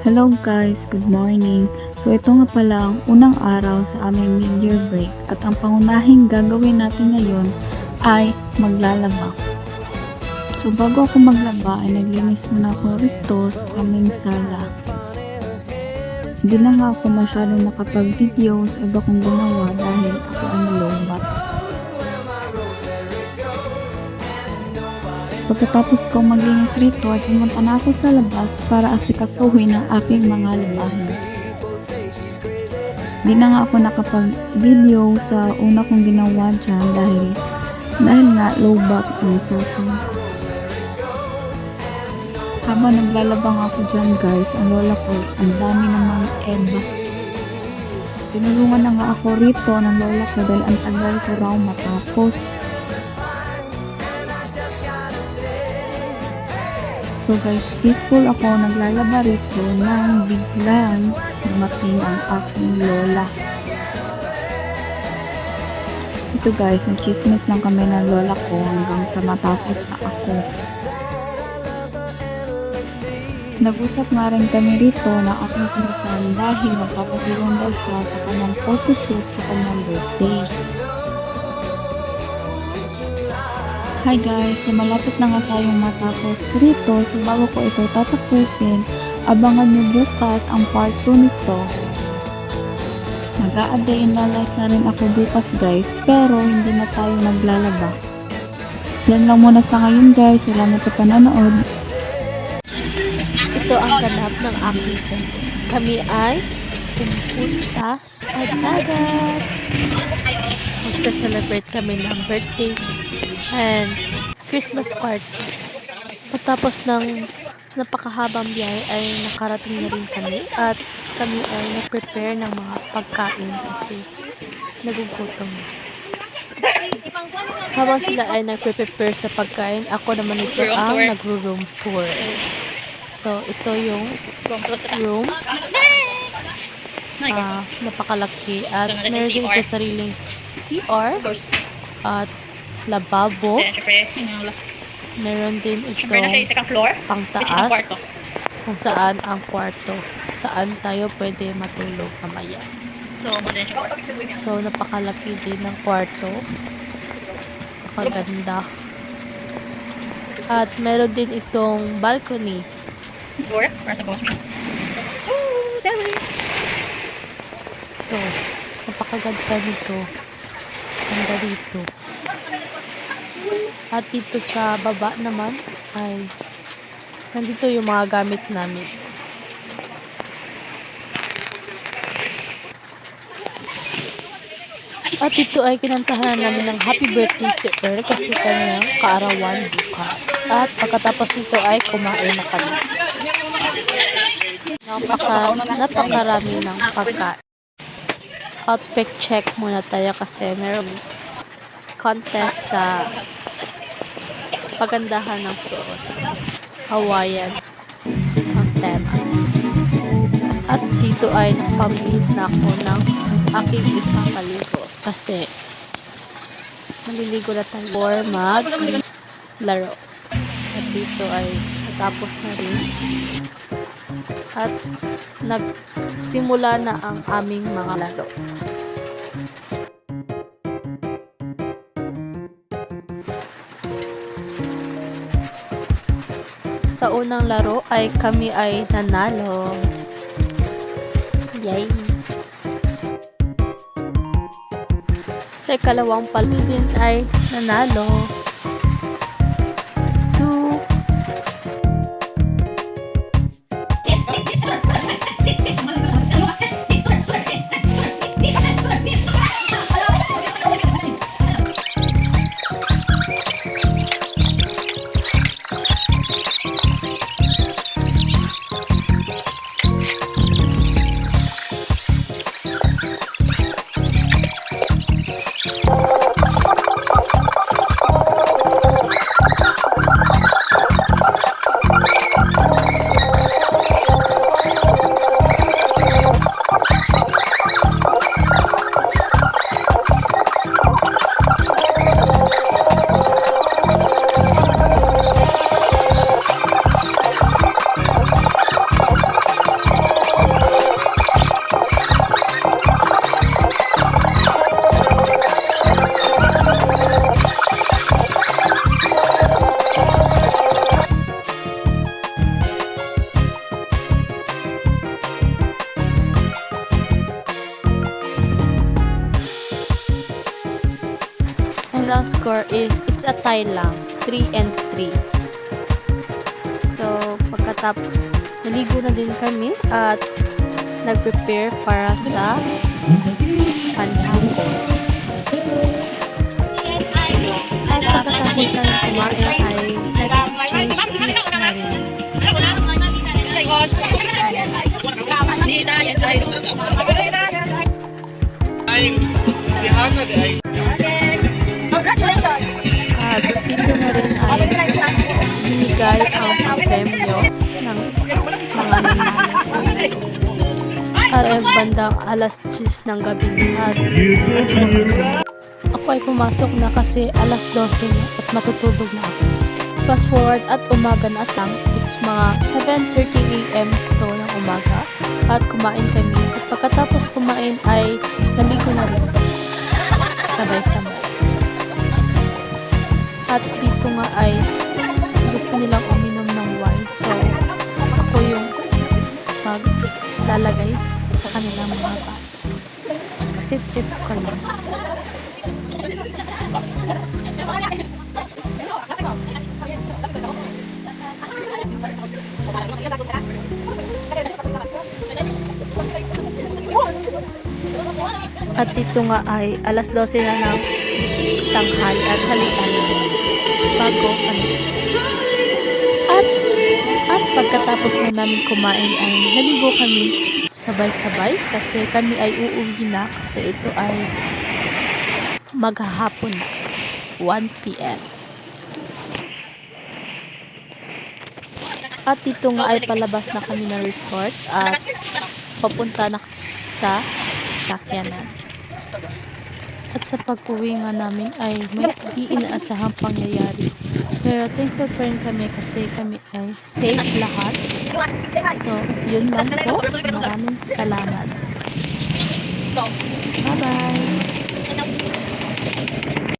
Hello guys, good morning. So ito nga pala ang unang araw sa aming mid-year break at ang pangunahing gagawin natin ngayon ay maglalaba. So bago ako maglaba ay naglinis muna ako rito sa aming sala. Hindi na nga ako masyadong nakapag-video sa iba kong ginawa dahil ako ay nalobat. Pagkatapos ko maglinis rito ay pumunta na ako sa labas para asikasuhin ang aking mga labahin. Di na nga ako nakapag-video sa una kong ginawa dyan dahil nga low back ang cellphone ko. Habang naglalabang ako dyan guys, ang lola ko, ang dami namang ebas. Tinulungan na nga ako rito ng lola ko dahil ang tagal ko raw matapos. So guys, peaceful ako naglalaba rito nang biglang dumating ang aking lola. Ito guys, nagchismis lang kami ng lola ko hanggang sa matapos na ako. Nag-usap nga rin kami rito ng aking pinsan dahil magpapatulong daw siya sa kanyang photoshoot sa kanyang birthday. Hi guys, so malapit na nga tayong matapos rito, so bago ko ito tatapusin, abangan nyo bukas ang part 2 nito. Mag-a-day in my life na rin ako bukas guys, pero hindi na tayo naglalaba. Yan lang muna sa ngayon guys, salamat sa panonood. Ito ang ganap ng aking Cebu. Kami ay pupunta sa dagat. Magsa-celebrate kami ng birthday and Christmas party. Pagkatapos ng napakahabang biyahe ay nakarating na rin kami at kami ay nag-prepare ng mga pagkain kasi nagugutom. Habang sila ay nag-prepare sa pagkain, ako naman ito ang nagro-room tour. So, ito yung room. Napakalaki at meron din ito sariling CR at lababo. Meron din itong pangtaas kung saan ang kwarto. Saan tayo pwede matulog mamaya. So, napakalaki din ng kwarto. Napakaganda. At meron din itong balcony. Ito. Napakaganda nito. Ganda dito. At dito sa baba naman ay nandito yung mga gamit namin. At dito ay kinantahan namin ng happy birthday si Earl kasi kanyang kaarawan bukas. At pagkatapos nito ay kumain na kami. Napakarami ng pagkain. Outfit check muna tayo kasi meron contest sa pagandahan ng suot. Hawaiian ang tema. At dito ay nakapamihis na ako ng aking ipapaligo kasi maliligo na tayo for maglaro. At dito ay natapos na rin. At nagsimula na ang aming mga laro. Sa unang laro ay kami ay nanalo. Yay! Sa ikalawang palo din ay nanalo. 2. score is it's a tie lang, 3-3. So, pagkatapos naligo na din kami at nag-prepare para sa panhapon. At pagkatapos namin kumain ay nag-exchange gift na rin. At dito na rin ay binigay ang premyos ng mga nanalo sa ito. At bandang alas 10 ng gabi na at naligo kami. Ako ay pumasok na kasi alas 12 na at matutulog na ako. Fast forward at umaga na lang. It's mga 7:30 AM to ng umaga at kumain kami. At pagkatapos kumain ay naligo na rin. Sabay-sabay. At dito nga ay gusto nilang uminom ng wine. So, ako yung maglalagay sa kanilang mga baso. Kasi trip ko lang. At dito nga ay alas 12 na ng tanghali at halian bago kami. At pagkatapos nga namin kumain ay naligo kami sabay-sabay kasi kami ay uuwi na kasi ito ay maghahapon na 1 PM. At dito nga ay palabas na kami ng resort at papunta na sa sakyanan. At sa pag-uwi nga namin ay may di inaasahang pangyayari. Pero thankful pa rin kami kasi kami ay safe lahat. So, yun lang po. Maraming salamat. Bye-bye!